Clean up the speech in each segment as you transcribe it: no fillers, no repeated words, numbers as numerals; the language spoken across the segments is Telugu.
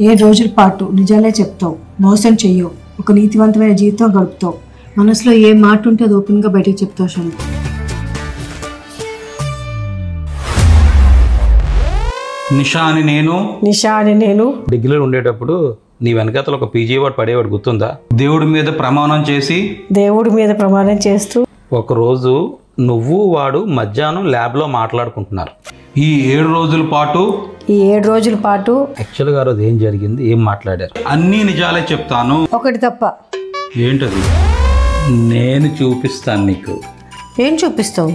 7 రోజుల పాటు నిజాలే చెప్తావు, మోసం చెయ్యవు, ఒక నీతివంతమైన జీవితం గడుపుతావు. మనసులో ఏ మాట ఉంటే అది ఓపెన్గా బయటకు చెప్తావు షణ్ము. నిషా అని నేను డిగ్రీలో ఉండేటప్పుడు నీ వెనకాతలు ఒక పీజీ వాడు పడేవాడు గుర్తుందా? దేవుడి మీద ప్రమాణం చేస్తూ ఒకరోజు నువ్వు వాడు మధ్యాహ్నం ల్యాబ్లో మాట్లాడుకుంటున్నారు. ఈ 7 రోజుల పాటు యాక్చువల్గా ఆ రోజు ఏం జరిగింది, ఏం మాట్లాడారు, అన్నీ నిజాలే చెప్తాను, ఒకటి తప్ప. ఏంటది? నేను చూపిస్తాను నీకు. ఏం చూపిస్తావు?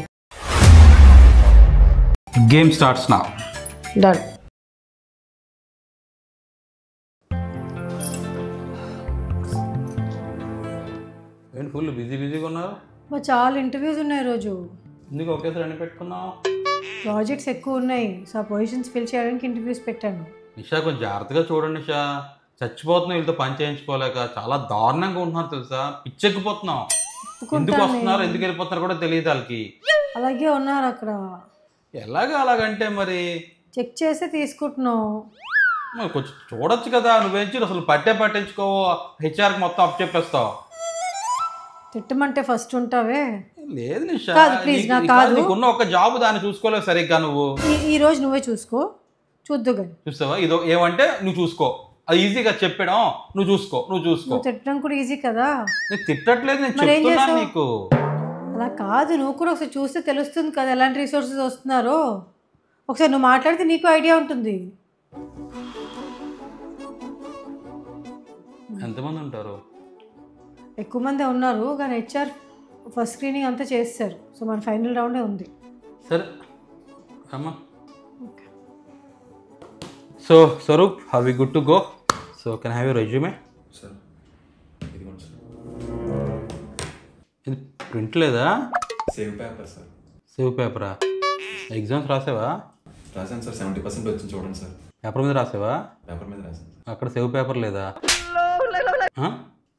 Game starts now. డన్. ఏంటి ఫుల్ బిజీగా ఉన్నారు? చాలా ఇంటర్వ్యూస్ ఉన్నాయి రోజు. ఎందుకు ఒకేసారి అన్ని పెట్టుకున్నావు? ప్రాజెక్ట్స్ ఎక్కువ ఉన్నాయి, సో ఆ పొజిషన్స్ ఫిల్ చేయడానికి ఇంటర్వ్యూస్ పెట్టాను. నిషా కొంచెం జాగ్రత్తగా చూడండి నిషా, చచ్చిపోతున్నావు వీళ్ళతో పని చేయించుకోలేక, చాలా దారుణంగా ఉంటున్నారు తెలుసా, పిచ్చెక్కిపోతున్నావు. ఎందుకు వస్తున్నారు ఎందుకు వెళ్ళిపోతున్నారు కూడా తెలియదు వాళ్ళకి. అలాగే ఉన్నారు అక్కడ. అలాగంటే మరి చెక్ చేసి తీసుకుంటున్నావు. కొంచెం చూడొచ్చు కదా, నువ్వేంచి అసలు పట్టించుకోవు, హెచ్ఆర్కి మొత్తం అప్ చెప్పేస్తావు. తిట్టమంటే ఫస్ట్ ఉంటావే. లేదు నిషా, నీకున్న ఒక జాబ్ దాన్ని చూసుకోలేదు సరిగ్గా. నువ్వు ఈ రోజు నువ్వే చూసుకో, చూద్దు కానీ. చూస్తావా? ఇదో ఏమంటే నువ్వు చూసుకో, అది ఈజీగా చెప్పడం, నువ్వు చూసుకో. తిట్టడం కూడా ఈజీ కదా. నేను తిట్టట్లేదు, నేను చెప్తున్నాను నీకు. అలా కాదు, నువ్వు కూడా ఒకసారి చూస్తే తెలుస్తుంది కదా ఎలాంటి రిసోర్సెస్ వస్తున్నారో. ఒకసారి నువ్వు మాట్లాడితే నీకు ఐడియా ఉంటుంది. ఎంతమంది ఉంటారు? ఎక్కువ మంది ఉన్నారు, కానీ హెచ్ఆర్ ఫస్ట్ స్క్రీనింగ్ అంతా చేస్తారు. సో మన ఫైనల్ రౌండే ఉంది. సరే అమ్మా. So Swaroop, are we good to go? So can have your resume? ఇది ప్రింట్ లేదా? Save paper sir. సేవ్ పేపరా? ఎగ్జామ్స్ రాసావా? రాశాను సార్, 70% వచ్చింది చూడండి సార్. పేపర్ మీద రాసావా? పేపర్ మీద రాశాను. అక్కడ సేవ్ పేపర్ లేదా?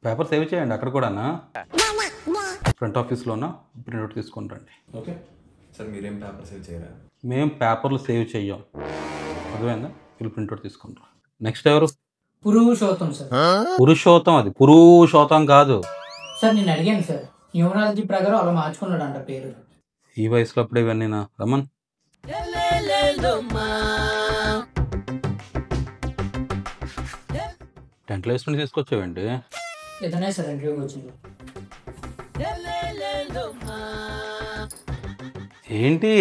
పేపర్ సేవ్ చేయండి అక్కడ కూడానా? ఫ్రంట్ ఆఫీస్లోనా? ప్రింట్అవుట్ తీసుకొని రండి. Okay sir. మీరేం పేపర్ సేవ్ చేయరా? మేము పేపర్లు సేవ్ చెయ్యం, అర్థమైందా? వీళ్ళు ప్రింట్అవుట్ తీసుకుంటారు. నెక్స్ట్ ఎవరు? పురుషోత్తం సార్. పురుషోత్తం? అది పురుషోత్తం కాదు సార్. నేను అడిగాను సార్, న్యూమరాలజీ ప్రకారం అలా మార్చుకున్నాడు అంట పేరు. ఈ వయసులో అప్పుడే ఇవన్నీ నా రమన్. టెంట్లో వేసుకుని తీసుకొచ్చావండి. ఏదైనా సార్ ఇంటర్వ్యూకి వచ్చింది. ఏంటి?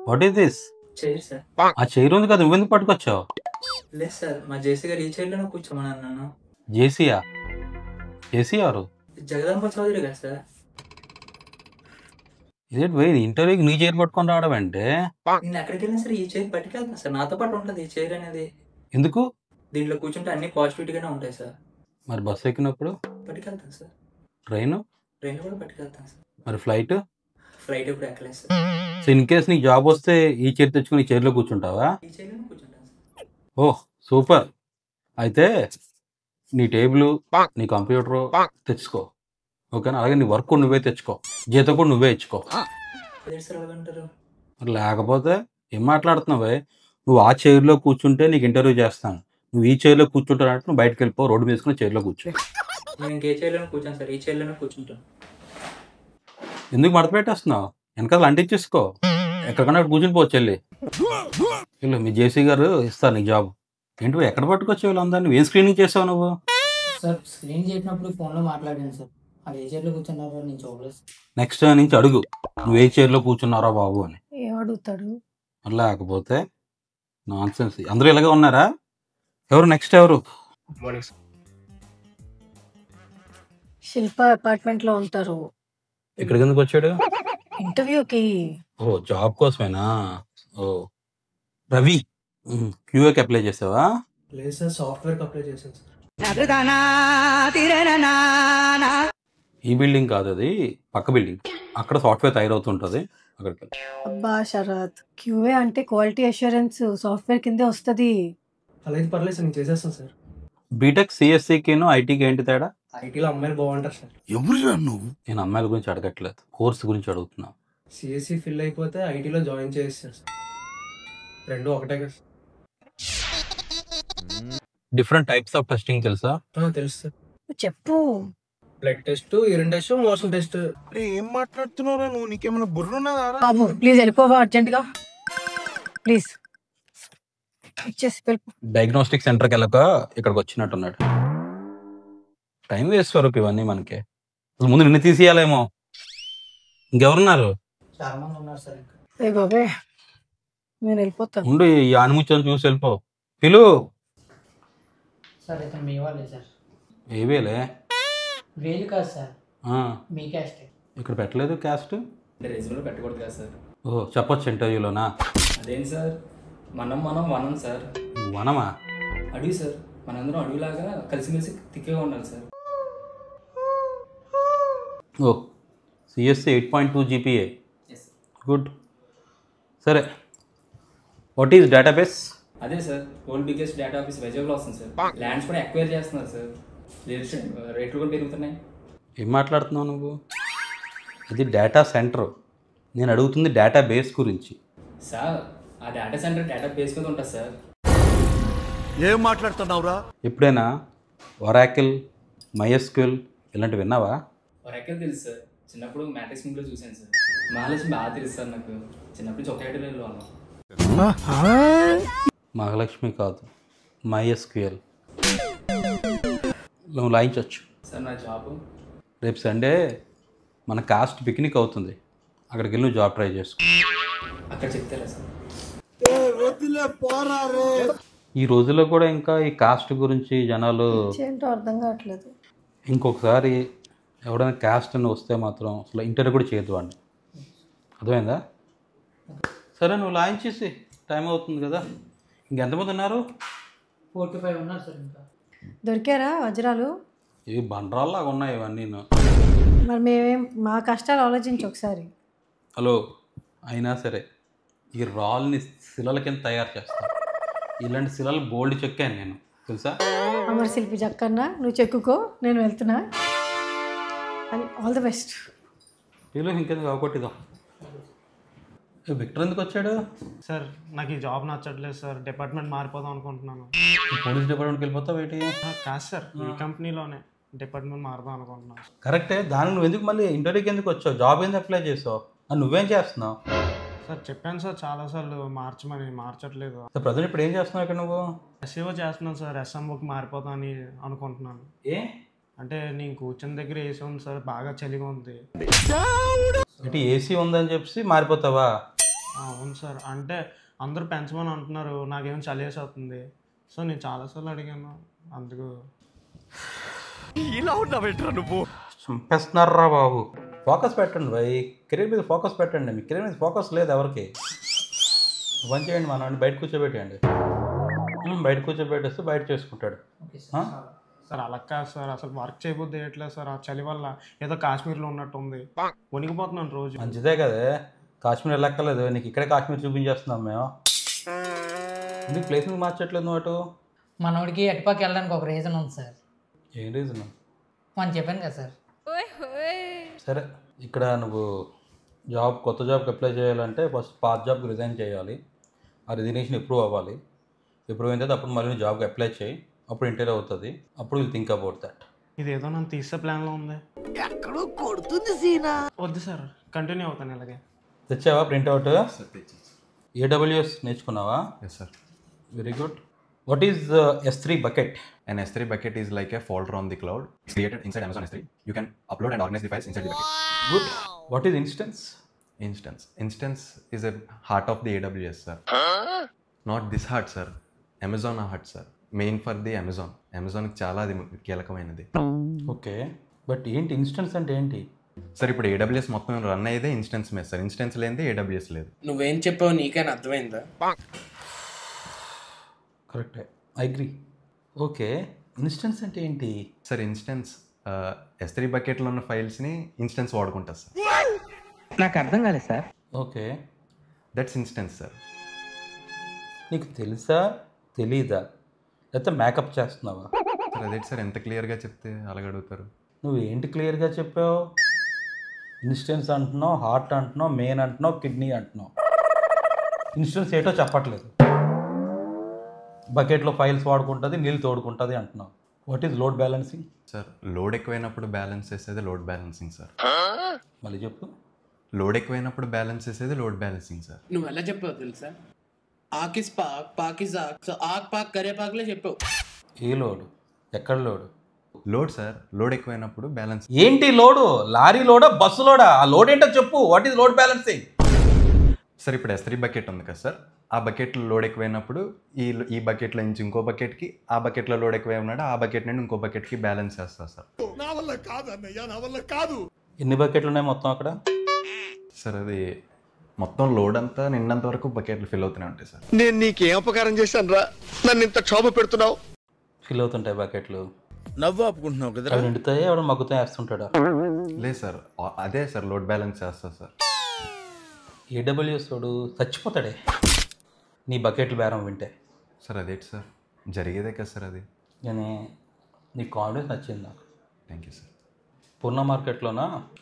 What is this? Chair sir. ఆ చైర్ ఉంది కదా, నువ్వెందుకు పట్టుకొచ్చావు? లేదు సార్, మా జేసీ గారు ఈ చైర్లోనే కూర్చోమని అన్నాను. జేసీయా? జేసీ ఎవరు? జగదాంబ చౌదరి గారు సార్. ఇదేంటి పోయి ఇంటర్వ్యూకి నీ చైర్ పట్టుకొని రావడం అంటే? నేను ఎక్కడికి వెళ్ళినా సరే ఈ చైర్ పట్టుకెళ్తాను సార్, నాతో పాటు ఉంటుంది ఈ చైర్ అనేది. ఎందుకు? దీంట్లో కూర్చుంటే అన్ని పాజిటివిటీగానే ఉంటాయి సార్. మరి బస్సు ఎక్కినప్పుడు? పట్టుకెళ్తాను సార్. ట్రైన్ కూడా పట్టుకెళ్తాను సార్. మరి ఫ్లైట్ ఎప్పుడు ఎక్కలేదు సార్. సో ఇన్ కేస్ నీకు జాబ్ వస్తే ఈ చైర్ తెచ్చుకుని ఈ చైర్లో కూర్చుంటావా? ఈ చైర్లోనే కూర్చుంటాను సార్. ఓహ్ సూపర్. అయితే నీ టేబుల్, నీ కంప్యూటర్ తెచ్చుకో, ఓకేనా? అలాగే నీ వర్క్ నువ్వే తెచ్చుకో, జీతం కూడా నువ్వే ఇచ్చుకో. మరి లేకపోతే ఏం మాట్లాడుతున్నావే? నువ్వు ఆ చైర్లో కూర్చుంటే నీకు ఇంటర్వ్యూ చేస్తాను, నువ్వు ఈ చైర్లో కూర్చుంటానంటే నువ్వు బయటకు వెళ్ళిపో, రోడ్డు వేసుకుని చైర్లో కూర్చో. నేను ఇంకే చైర్లోనే కూర్చోను సార్, ఈ చైర్లోనే కూర్చుంటాను. ఎందుకు మడత పెట్టేస్తున్నావు? వెనకాల అంటించేసుకో, ఎక్కడికన్నా కూర్చుని పోవచ్చు వెళ్ళి. వెళ్ళు, మీ జేసీ గారు ఇస్తారు నీకు జాబ్. ఏంటి ఎక్కడ పట్టుకొచ్చావు వీళ్ళందరినీ? ఏం స్క్రీనింగ్ చేసావు నువ్వు? సార్ స్క్రీన్ చేసినప్పుడు ఫోన్లో మాట్లాడాను సార్, అది ఏ చైర్లో కూర్చున్నారో నేను చూడలేదు. నెక్స్ట్ టైం నుంచి అడుగు, నువ్వు ఏ చైర్లో కూర్చున్నారా బాబు అని. ఏం అడుగుతాడు? లేకపోతే నాన్ సెన్స్. అందరూ ఇలాగే ఉన్నారా? ఎవరు నెక్స్ట్? ఎవరు? శిల్ప అపార్ట్మెంట్ లో ఉంటారు. ఇక్కడికి ఎందుకు వచ్చాడు? ఇంటర్వ్యూకి. ఓ జాబ్ కోసమేనా? ఓ రవి, క్యూఏకి అప్లై చేసావా? లేదు సార్, సాఫ్ట్వేర్కి అప్లై చేశాను సార్. ఈ బిల్డింగ్ కాదు, అది పక్క బిల్డింగ్, అక్కడ సాఫ్ట్వేర్ తయారవుతుంటది, అక్కడికి. అబ్బా శరత్, క్యూఏ అంటే క్వాలిటీ అష్యూరెన్స్ సాఫ్ట్వేర్ కిందే వస్తుంది. అలాగే పర్లేదు సార్, నేను చేసేస్తాను సార్. బీటెక్ సిఎస్సికి ఐటీకి ఏంటి తేడా? ఐటీలో అమ్మాయిలు బాగుంటారు సార్. ఎవరు నువ్వు? నేను అమ్మాయిల గురించి అడగట్లేదు, కోర్స్ గురించి అడుగుతున్నా. సిఎస్సి ఫిల్ అయిపోతే ఐటీలో జాయిన్ చేస్తారు సార్, రెండు ఒకటే కదా. డిఫరెంట్ టైప్స్ ఆఫ్ టెస్టింగ్ తెలుసా? తెలుసు సార్. చెప్పు. Blood test, urine test, motion test. ఏం మాట్లాడుతున్నారా నువ్వు? నీకేమైనా బుర్ర ఉన్నదా? బాబు ప్లీజ్ వెళ్ళిపోవా అర్జెంట్గా, ప్లీజ్ ఇచ్చేసి వెళ్ళిపో. డయాగ్నోస్టిక్ సెంటర్కి వెళ్ళక ఇక్కడికి వచ్చినట్టున్నాడు. టైం వేస్ట్ స్వరూప్ ఇవన్నీ మనకి. అసలు ముందు నిన్ను తీసేయాలేమో. ఇంకెవరున్నారు? చాలా మంది ఉన్నారు సార్. ఇంకా ఏ బాబే నేను వెళ్ళిపోతాను. ఉండు, ఈ ఆనిముత్యం చూసి వెళ్ళిపో. పిలు. సార్ అయితే మీ వాళ్ళే సార్. ఏవేలే వేలు కాదు సార్, మీ క్యాస్ట్. ఇక్కడ పెట్టలేదు క్యాస్ట్. అంటే రెజ్యూమ్లో పెట్టకూడదు కదా సార్. ఓ చెప్పొచ్చు ఇంటర్వ్యూలోనా? అదేంటి సార్, మనం వనం సార్. వనమా? అడవి సార్, మనందరం అడవిలాగా కలిసిమెలిసి తిక్కగా ఉండాలి సార్. ఓ సిఎస్సి 8.2 జీపీఏ, గుడ్. సరే, వాట్ ఈజ్ డేటాబేస్? అదే sir, world biggest data office వైజాగ్లో వస్తుంది సార్. ల్యాండ్స్ కూడా ఎక్వైర్ చేస్తున్నారు సార్, రేట్లు కూడా పెరుగుతున్నాయి. ఏం మాట్లాడుతున్నావు నువ్వు? ఇది డేటా సెంటర్, నేను అడుగుతుంది డేటా బేస్ గురించి. సార్ ఆ డేటా సెంటర్ డేటా బేస్ మీద ఉంటుంది సార్. ఏం మాట్లాడుతున్నావురా? ఎప్పుడైనా ఒరాకిల్, మైఎస్క్యూఎల్ ఇలాంటివి విన్నావా? ఒరాకిల్ తెలుసు సార్, చిన్నప్పుడు మ్యాట్రిక్స్ మూవీలో చూశాను సార్. మహాలక్ష్మి బాగా తెలుసు సార్ నాకు, చిన్నప్పుడు చొక్కాయిటలో ఉన్నాం. మహాలక్ష్మి కాదు, మైఎస్క్యూఎల్. నువ్వు లాయించవచ్చు సార్. నా జాబ్ రేపు సండే మన కాస్ట్ పిక్నిక్ అవుతుంది, అక్కడికి వెళ్ళి నువ్వు జాబ్ ట్రై చేసుకో. అక్కడ చెప్తారా సార్? ఈ రోజుల్లో కూడా ఇంకా ఈ కాస్ట్ గురించి జనాలు ఏంటో అర్థం కావట్లేదు. ఇంకొకసారి ఎవడైనా కాస్ట్ అని వస్తే మాత్రం అసలు ఇంటర్వ్యూ కూడా చేయొద్దు వాడిని, అర్థమైందా? సరే నువ్వు లాయించేసి, టైం అవుతుంది కదా. ఇంకెంతమంది ఉన్నారు? 4 to 5 ఉన్నారు సార్. ఇంకా దొరికారా వజ్రాలు? ఇవి బండరాల్లాగా ఉన్నాయి ఇవన్నీ. మరి మేమేం మా కష్టాలు ఆలోచించి ఒకసారి. హలో, అయినా సరే ఈ రాల్ని శిలల కింద తయారు చేస్తాను. ఇలాంటి శిలలు బోల్డ్ చెక్కాను నేను, తెలుసా? అమర్ శిల్పి జక్కన్నా, నువ్వు చెక్కుకో, నేను వెళ్తున్నా. All the best. వీళ్ళు ఇంకెందుకు అవకొట్టిదాం. విక్టర్ ఎందుకు వచ్చాడు? సార్ నాకు ఈ జాబ్ నచ్చట్లేదు సార్, డిపార్ట్మెంట్ మారిపోదాం అనుకుంటున్నాను. పోలీస్ డిపార్ట్మెంట్కి వెళ్ళిపోతావు ఏంటి? కాదు సార్, ఈ కంపెనీలోనే డిపార్ట్మెంట్ మారుదాం అనుకుంటున్నాను. కరెక్టే, దానికి నువ్వు ఎందుకు మళ్ళీ ఇంటర్వ్యూకి ఎందుకు వచ్చావు? జాబ్ ఎందుకు అప్లై చేసావు? నువ్వేం చేస్తున్నావు? సార్ చెప్పాను సార్ చాలాసార్లు మార్చమని, మార్చట్లేదు. సో ప్రజెంట్ ఇప్పుడు ఏం చేస్తున్నావు ఇక్కడ నువ్వు? ఎస్ఈఓ చేస్తున్నాను సార్, ఎస్ఎంఓకి మారిపోతాం అని అనుకుంటున్నాను. ఏ అంటే నేను కూర్చుని దగ్గర ఏసీ ఉంది సార్, బాగా చలిగా ఉంది. ఇటు ఏసీ ఉందని చెప్పి మారిపోతావా? అవును సార్, అంటే అందరూ పెంచమని అంటున్నారు, నాకేమో చలి వేసేస్తుంది. సో నేను చాలాసార్లు అడిగాను, అందుకు. ఇలా ఉన్నావేంట్రా నువ్వు? చంపేస్తున్నారా బాబు. ఫోకస్ పెట్టండి భయ్, కెరీర్ మీద ఫోకస్ పెట్టండి. మీ కెరీర్ మీద ఫోకస్ లేదు ఎవరికి. పని చేయండి, మన బయట కూర్చోబెట్టండి. బయట కూర్చోబెట్టేస్తే బయట చేసుకుంటాడు. సార్ అలా కాదు సార్, అసలు వర్క్ చేయబోద్దు వేయట్లేదు సార్. ఆ చలి వల్ల ఏదో కాశ్మీర్లో ఉన్నట్టు ఉంది, వణికిపోతున్నాను రోజు. మంచిదే కదే, కాశ్మీర్ వెళ్ళక్కర్లేదు, నీకు ఇక్కడే కాశ్మీర్ చూపించేస్తున్నాం మేము. ఎందుకు ప్లేస్మెంట్ మార్చట్లేదు నువ్వు అటు? మనోడికి అటుపక్క వెళ్ళడానికి ఒక రీజన్ ఉంది సార్. ఏం రీజన్? మనం చెప్పాను కదా సార్. సరే, ఇక్కడ నువ్వు కొత్త జాబ్కి అప్లై చేయాలంటే ఫస్ట్ పాత జాబ్కి రిజైన్ చేయాలి. ఆ రిజిగ్నేషన్ ఇంప్రూవ్ అవ్వాలి. ఇంప్రూవ్ అయిన తర్వాత అప్పుడు మళ్ళీ నువ్వు జాబ్కి అప్లై చేయి, అప్పుడు ఇంటర్వ్యూ అవుతుంది. అప్పుడు విల్ థింక్ అబౌట్ దట్. ఇది ఏదో నన్ను తీసే ప్లాన్లో ఉంది. ఎక్కడో కొడుతుంది సీనా. వద్దు సార్, కంటిన్యూ అవుతాను ఇలాగే. తెచ్చావా printout? AWS నేర్చుకున్నావా? Yes sir. Very good. What is S3 bucket? An S3 bucket is like a folder on the cloud. It's created inside Amazon S3. You can upload and organize the files inside the bucket. Good. What is instance? Instance is a heart of the AWS, sir. Not this heart, sir. Amazon heart, sir. Main for the Amazon. Amazon చాలా అది కీలకమైనది. ఓకే, బట్ ఏంటి ఇన్స్టెన్స్ అంటే ఏంటి? సార్ ఇప్పుడు AWS మొత్తం రన్ అయ్యేదే ఇన్స్టెన్స్ మీద సార్. ఇన్స్టెన్స్ లేనిదే AWS లేదు. నువ్వేం చెప్పావు నీకైనా అర్థమైందా? కరెక్టే, ఐ అగ్రీ. ఓకే, ఇన్స్టెన్స్ అంటే ఏంటి? సార్ ఇన్స్టెన్స్ S3 బకెట్లో ఉన్న ఫైల్స్ని ఇన్స్టెన్స్ వాడుకుంటుంది సార్. నాకు అర్థం కాలేదు sir. Okay, that's instance sir. నీకు తెలుసా తెలీదా, లేకపోతే మేకప్ చేస్తున్నావా? సార్ అదే సార్, ఎంత క్లియర్గా చెప్తే అలాగ అడుగుతారు. నువ్వు ఏంటి క్లియర్గా చెప్పావు? ఇన్స్టెన్స్ అంటున్నావు, హార్ట్ అంటున్నావు, మెయిన్ అంటున్నావు, కిడ్నీ అంటున్నావు. ఇన్స్టెన్స్ ఏటో చెప్పట్లేదు. బకెట్లో ఫైల్స్ వాడుకుంటుంది, నీళ్ళు తోడుకుంటుంది అంటున్నావు. What is load balancing? Sir load ఎక్కువైనప్పుడు బ్యాలెన్స్ చేసేది లోడ్ బ్యాలెన్సింగ్ సార్. మళ్ళీ చెప్పు. లోడ్ ఎక్కువైనప్పుడు బ్యాలెన్స్ చేసేది లోడ్ బ్యాలెన్సింగ్ సార్. నువ్వు ఎలా చెప్పావు తెలుసా? ఆకిస్ పాక్ పాకిస్ ఆక్, సో ఆక్ పాక్ కరే పాక్లే చెప్పావు. ఏ లోడు? ఎక్కడ లోడు? లోడ్ సార్, లోడ్ ఎక్కువైనప్పుడు బ్యాలెన్స్. ఏంటి load? Lorry Lodha, bus Lodha? ఆ లోడ్ ఏంటో చెప్పు. What is load balancing? Sir ఇప్పుడు S3 బకెట్ ఉంది కదా సార్, ఆ బకెట్లో లోడ్ ఎక్కువైనప్పుడు ఈ బకెట్లో నుంచి ఇంకో బకెట్కి, ఆ బకెట్లో లోడ్ ఎక్కువై ఉన్నాడు ఆ బకెట్ నుండి ఇంకో బకెట్కి బ్యాలెన్స్ చేస్తారు సార్. నా వల్ల కాదు అన్నయ్య, నా వల్ల కాదు. ఎన్ని బకెట్లు ఉన్నాయి మొత్తం అక్కడ? సార్ అది మొత్తం లోడ్ అంతా నిన్నంత వరకు బకెట్లు ఫిల్ అవుతూనే ఉంటాయి సార్. నేను నీకేం అపకారం చేశాను రా, నన్ను ఇంత క్షోభ పెడుతున్నావు? ఫిల్ అవుతుంటాయి బకెట్లు. నవ్వు ఆపుకుంటున్నావు కదా. అవి నిండుతాయి, ఎవడ మగ్గుతాయి వేస్తుంటాడా? లేదు సార్, అదే సార్ లోడ్ బ్యాలెన్స్ చేస్తారు సార్. AWS వాడు చచ్చిపోతాడే నీ బకెట్లు బేరం వింటే. సార్ అదేంటి సార్, జరిగేదే కదా సార్ అది. కానీ నీ కాన్ఫిడెన్స్ నచ్చింది నాకు. Thank you sir. పూర్ణ మార్కెట్లోన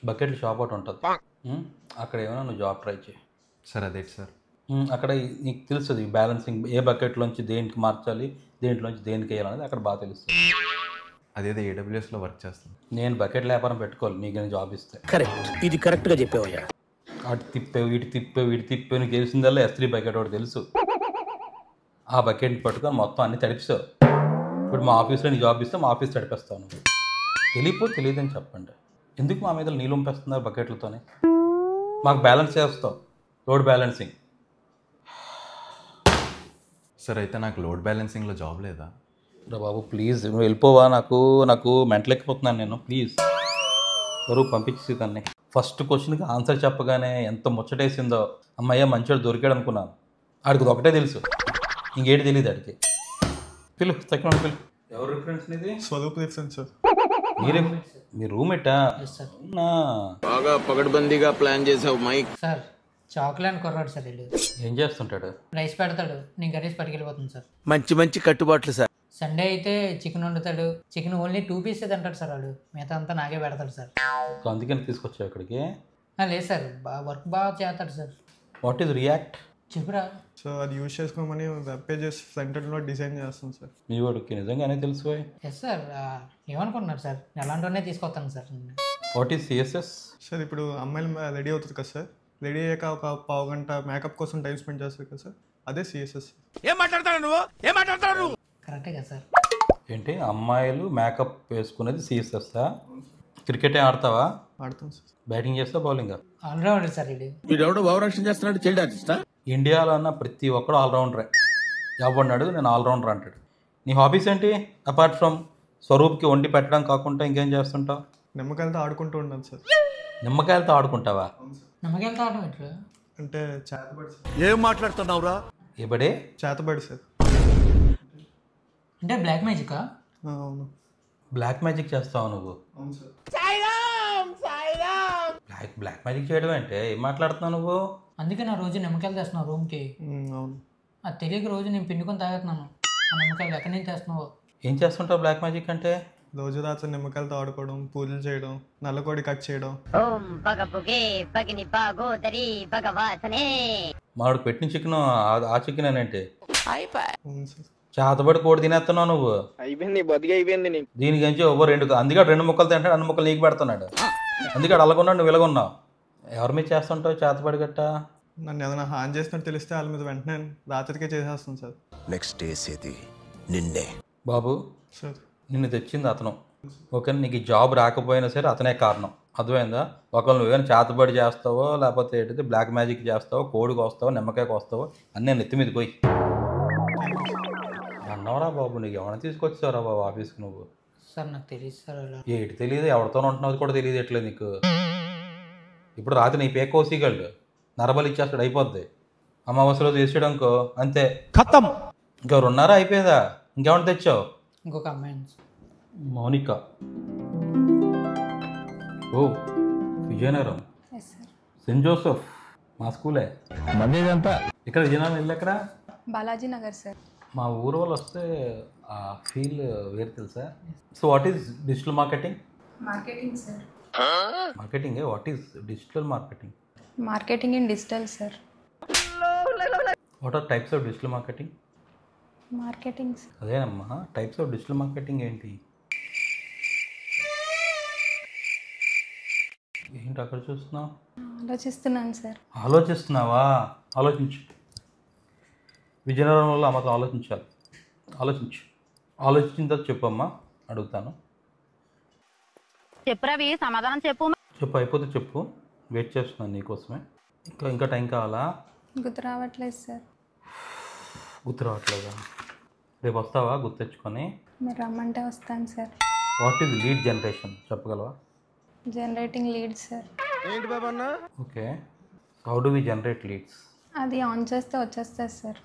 బకెట్లు షాప్ ఒకటి ఉంటుంది. అక్కడ ఏమైనా నువ్వు జాబ్ ట్రై చేయి. సార్ అదేంటి సార్? అక్కడ నీకు తెలుస్తుంది బ్యాలెన్సింగ్, ఏ బకెట్లోంచి దేనికి మార్చాలి, దేంట్లోంచి దేనికి వేయాలనేది అక్కడ బాగా తెలుస్తుంది. అదేదో AWSలో వర్క్ చేస్తాను. నేను బకెట్ వ్యాపారం పెట్టుకోవాలి నీకు నేను జాబ్ ఇస్తే. కరెక్ట్, ఇది కరెక్ట్గా చెప్పావయ్యా. అటు తిప్పావు, ఇటు తిప్పావు, ఇటు తిప్పావు, నీకు తెలిసిందల్లా S3 బకెట్ ఒకటి తెలుసు. ఆ బకెట్ని పట్టుకొని మొత్తం అన్ని తడిపిస్తావు. ఇప్పుడు మా ఆఫీస్లో నీ జాబ్ ఇస్తే మా ఆఫీస్ తడిపేస్తావు. నువ్వు తెలియదని చెప్పండి. ఎందుకు మా మీద నీళ్ళు ఉంపేస్తున్నారు బకెట్లతోనే? మాకు బ్యాలెన్స్ చేస్తావు, లోడ్ బ్యాలెన్సింగ్. సార్ అయితే నాకు లోడ్ బ్యాలెన్సింగ్లో జాబ్ లేదా? రా బాబు ప్లీజ్, నువ్వు వెళ్ళిపోవా. నాకు మెంటల్ ఎక్కిపోతున్నాను నేను. ప్లీజ్ బరువు పంపించి దాన్ని. ఫస్ట్ క్వశ్చన్కి ఆన్సర్ చెప్పగానే ఎంత ముచ్చటేసిందో. అమ్మయ్య మంచివాడు దొరికాడు అనుకున్నాను. ఆడికి ఒకటే తెలుసు, ఇంకేటి తెలియదు ఆడికి. పిలు తక్కువ పిలు. ఎవరు రిఫరెన్స్ ఇది? Swaroop reference sir. మీరే మీ రూమ్మేటా? బాగా పగడ్బందీగా ప్లాన్ చేసావు మైక్. సార్ చాక్లెట్ కొర్రాడు సార్ వీళ్ళు. ఏం చేస్తుంటాడు? రైస్ పెడతాడు, నేను కర్రీస్ పట్టుకెళ్ళిపోతుంది సార్. మంచి మంచి కట్టుబాట్లు సార్. సండే అయితే చికెన్ వండుతాడు. చికెన్ ఓన్లీ 2 పీసెస్ అంటాడు సార్ వాడు, మిగతా అంతా నాకే పెడతాడు సార్. సో అందుకని తీసుకొచ్చావు ఇక్కడికి? లేదు సార్, వర్క్ బాగా చేస్తాడు సార్. What is react? చెప్పురా. సో అది యూజ్ చేసుకోమని వెబ్ పేజెస్ ఫ్రంట్ ఎండ్లో డిజైన్ చేస్తాం సార్. మీ వాడికి నిజంగానే తెలుసు. ఎస్ సార్, ఏమనుకుంటున్నారు సార్, ఎలాంటివన్నీ తీసుకొస్తాను sir. What is CSS? Sir ఇప్పుడు అమ్మాయిలు రెడీ అవుతుంది కదా సార్, రెడీ అయ్యాక ఒక పావు గంట మేకప్ కోసం టైం స్పెండ్ చేస్తారు కదా సార్, అదే CSS. ఏం మాట్లాడతాడు నువ్వు, ఏం మాట్లాడతాడు నువ్వు? కరెక్టే కదా సార్. ఏంటి అమ్మాయిలు మేకప్ వేసుకునేది CSS? క్రికెటే ఆడతావా? ఆడతాం సార్. బ్యాటింగ్ చేస్తా, బౌలింగా? ఆల్రౌండర్ సార్ ఇది. వీడెవడో భావరక్షణ చేస్తున్నాడు, చైల్డ్ ఆర్టిస్టా? ఇండియాలో అన్న ప్రతి ఒక్కడు ఆల్రౌండరే. ఎవరినాడు నేను ఆల్రౌండర్ అంటాడు. నీ హాబీస్ ఏంటి అపార్ట్ ఫ్రమ్ స్వరూప్కి వండి పెట్టడం కాకుండా ఇంకేం చేస్తుంటావు? నిమ్మకాయలతో ఆడుకుంటూ ఉంటాను సార్. నిమ్మకాయలతో ఆడుకుంటావా? నమ్మకాయలతో ఆడటం ఎట్లా? అంటే చేతబడి సార్. ఏం మాట్లాడుతున్నావురా? ఇబడే చేతబడి సార్. అంటే బ్లాక్ మ్యాజికా? అవును. బ్లాక్ మ్యాజిక్ చేస్తావు నువ్వు? అవును సార్. బ్లాక్ మ్యాజిక్ చేయడం అంటే ఏం మాట్లాడుతున్నావు నువ్వు? అందుకే నా రోజు నిమ్మకాయలు తెస్తున్నావు రూమ్కి. అవును. అది తెలియక రోజు నేను పిండుకొని తాగుతున్నాను. ఆ నిమ్మకాయలు ఎక్కడి నుంచి తెస్తున్నావు? ఏం చేస్తుంటావు బ్లాక్ మ్యాజిక్ అంటే? రోజు రాత్రి నిమ్మకాయలతో ఆడుకోవడం, పూజలు చేయడం, నల్లకోడి కట్ చేయడం. మామిడికి పెట్టిన చికెన్ ఆ చికెన్ ఏంటి? అవును సార్. చేతబడి కోడి తినేస్తున్నావు నువ్వు. అయిపోయింది బతికి అయిపోయింది నీకు. దీనికి నుంచి అందుకే 2 ముక్కలు తింటాడు, 2 ముక్కలు నీకు పెడుతున్నాడు. అందుకే అలాగున్నాడు, నువ్వు ఇలాగున్నావు. ఎవరి మీద చేస్తుంటావు చేతబడి గట్ట? నన్ను ఏదైనా హాన్ చేసినట్టు తెలిస్తే వాళ్ళ మీద వెంటనే రాత్రికే చేసేస్తాను సార్. నెక్స్ట్ వేసేది నిన్నే. బాబు సార్ నిన్ను తెచ్చింది అతను, ఓకే? నీకు జాబ్ రాకపోయినా సరే అతనే కారణం, అర్థమైందా? ఒకళ్ళు నువ్వేమైనా చేతబడి చేస్తావో లేకపోతే ఏంటంటే బ్లాక్ మ్యాజిక్ చేస్తావో, కోడికి వస్తావో, నిమ్మకాయకి వస్తావో అన్నీ నెత్తి మీద పోయి అన్నవరా బాబు. నీకు ఎవరైనా తీసుకొచ్చారా బాబు ఆఫీస్కి నువ్వు? సార్ నాకు తెలియదు సార్. అలా ఏటి తెలియదు, ఎవరితో ఉంటున్నావు కూడా తెలియదు ఎట్లేదు నీకు. ఇప్పుడు రాత్రి నీ పేక కోసిగలడు, నరబలి ఇచ్చేస్తాడు, అయిపోద్ది. అమావాస్య రోజు వేసాడు అనుకో అంతే, ఖతం. ఇంకెవరు ఉన్నారా? అయిపోయేదా? ఇంకేమన్నా తెచ్చావు? ఇంకొక అమ్మాయి మౌనిక. ఓ విజయనగరం, సెయింట్ జోసెఫ్ మా స్కూలే. ఇక్కడ విజయనగరం ఇల్లు ఎక్కడ? బాలాజీ నగర్ సార్. మా ఊరు వాళ్ళు వస్తే ఆ ఫీల్ వేరు తెలుసా. So what is digital marketing? Marketing sir. Marketing what is digital marketing? Marketing in digital sir. What are types of digital marketing? Marketing. అదేనమ్మా, టైప్స్ ఆఫ్ డిజిటల్ మార్కెటింగ్ ఏంటి? ఏంటి అక్కడ చూస్తున్నావు? ఆలోచిస్తున్నాను సార్. ఆలోచిస్తున్నావా? ఆలోచించు. విజయనగరం వల్ల మాత్రం ఆలోచించాలి. ఆలోచించు. ఆలోచించిన తర్వాత చెప్పమ్మా, అడుగుతాను. చెప్పురవి, సమాధానం చెప్పు. చెప్పు, అయిపోతే చెప్పు. వెయిట్ చేస్తున్నాను నీకోసమే. ఇంకా టైం కావాలా? గుర్తు రావట్లేదు సార్. గుర్తు రావట్లేదా? రేపు వస్తావా గుర్తు తెచ్చుకొని? మీరు రమ్మంటే వస్తాను sir. What is lead generation చెప్పగలవా? Generating leads sir. ఏంటి బాబా అన్న? Okay, how do we generate leads? అది ఆన్ చేస్తే వచ్చేస్తుంది సార్.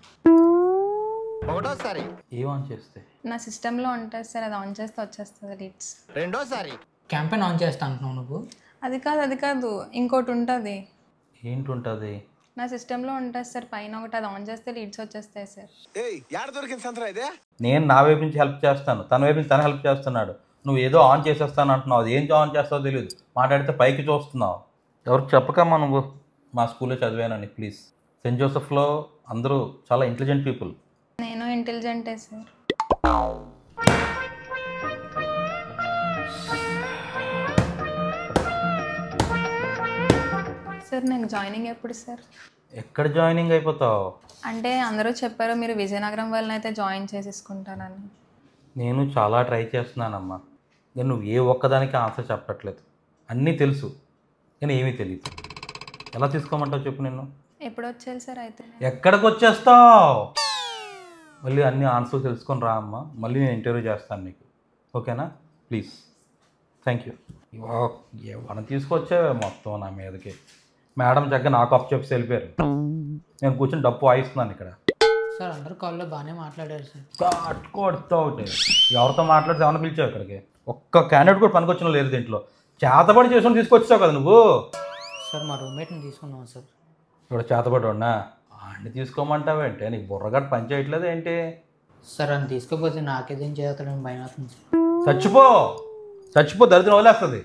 ఒకటోసారి. ఏం ఆన్ చేస్తే? నా సిస్టంలో ఉంటుంది సార్, అది ఆన్ చేస్తే వచ్చేస్తుంది లీడ్స్. రెండోసారి. క్యాంపెయిన్ ఆన్ చేస్తా అంటున్నావు నువ్వు? అది కాదు ఇంకోటి ఉంటుంది. ఏంటి ఉంటుంది? నా సిస్టంలో ఉంటుంది సార్, పైన ఒకటి, అది ఆన్ చేస్తే లీడ్స్ వచ్చేస్తాయి సార్. నేను నా వైపు నుంచి హెల్ప్ చేస్తాను, తన వైపు నుంచి తను హెల్ప్ చేస్తున్నాడు. నువ్వు ఏదో ఆన్ చేసేస్తాను అంటున్నావు, అది ఏం ఆన్ చేస్తావో తెలియదు. మాట్లాడితే పైకి చూస్తున్నావు. ఎవరికి చెప్పకమ్మా నువ్వు మా స్కూల్లో చదివానని ప్లీజ్. సెయింట్ జోసెఫ్లో అందరూ చాలా ఇంటెలిజెంట్ పీపుల్. నేను ఇంటెలిజెంటే సార్. సార్ నేను జాయినింగ్ ఎప్పుడు సార్? ఎక్కడ జాయినింగ్ అయిపోతావు? అంటే అందరూ చెప్పారు మీరు విజయనగరం వాళ్ళని అయితే జాయిన్ చేసేసుకుంటానని. నేను చాలా ట్రై చేస్తున్నానమ్మా, కానీ నువ్వు ఏ ఒక్కదానికి ఆన్సర్ చెప్పట్లేదు. అన్నీ తెలుసు కానీ ఏమీ తెలియదు. ఎలా తీసుకోమంటావు చెప్పు? నిన్ను ఎప్పుడు వచ్చేయాలి సార్ అయితే? ఎక్కడికి వచ్చేస్తావు? మళ్ళీ అన్ని ఆన్సర్స్ తెలుసుకొని రా అమ్మా, మళ్ళీ నేను ఇంటర్వ్యూ చేస్తాను నీకు. ఓకేనా? ప్లీజ్. Thank you. ఎవరిని తీసుకొచ్చావే మొత్తం నా మీదకి. మేడం చక్కగా నాకు ఆఫ్ చెప్పి వెళ్ళిపోయారు. నేను కూర్చొని డప్పు వాయిస్తున్నాను ఇక్కడ. సార్ అందరు కాల్లో బాగానే మాట్లాడారు సార్. కొడుతూ ఒకటి ఎవరితో మాట్లాడితే ఏమైనా పిలిచావు ఇక్కడికి? ఒక్క క్యాండిడేట్ కూడా పనికొచ్చిన లేదు దీంట్లో. చేతబడి చేసుకొని తీసుకొచ్చావు కదా నువ్వు. సార్ మా రూమ్మేట్ని తీసుకున్నాం సార్. ఇప్పుడు చేతబడి ఉన్నా అన్ని తీసుకోమంటావేంటే? నీకు బుర్రగట్టు పని చేయట్లేదు ఏంటి? సార్ అని తీసుకోపోతే నాకేదేం చేస్తాడని భయం అవుతుంది సార్. చచ్చిపో దరిద్రం వదిలేస్తుంది.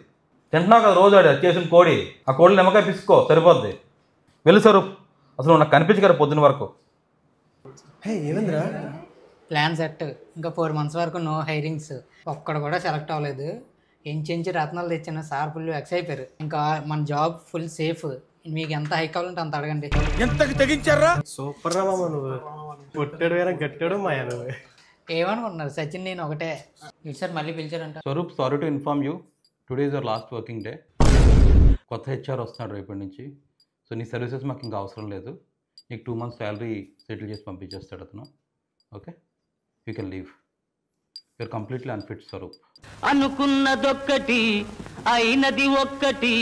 తింటున్నావు కదా రోజు ఆడి చేసిన కోడి, ఆ కోడిని నిమ్మకాయ పిసుకో సరిపోద్ది. వెళ్ళు సార్, అసలు నాకు కనిపించు కదా పొద్దున్న వరకు. Plan set. ఇంకా 4 months వరకు నో హైరింగ్స్. ఒక్కడ కూడా సెలెక్ట్ అవ్వలేదు. ఎంచి రత్నాలు తెచ్చిన సార్ ఫుల్ ఎక్స్ అయిపోయారు. ఇంకా మన జాబ్ ఫుల్ సేఫ్. మీకు ఎంత హై కావాలంటే అంత అడగండి. ఎంతకు తెగించారా? సూపర్ రా మామ, నువ్వు పుట్టాడు వేరే గట్టాడు మాయా నువ్వు. ఏమనుకుంటున్నారు? సచిన్ నేను ఒకటే. ఇటు సార్ మళ్ళీ పిలిచారంట. Swaroop, sorry to inform you, today is your last working day. కొత్త హెచ్ఆర్ వస్తున్నాడు రేపటి నుంచి. సో నీ సర్వీసెస్ మాకు ఇంకా అవసరం లేదు. నీకు 2 months శాలరీ సెటిల్ చేసి పంపించేస్తాడు అతను. Okay, you can leave. You're completely unfit Swaroop. అనుకున్నదొక్కటి అయినది ఒక్కటి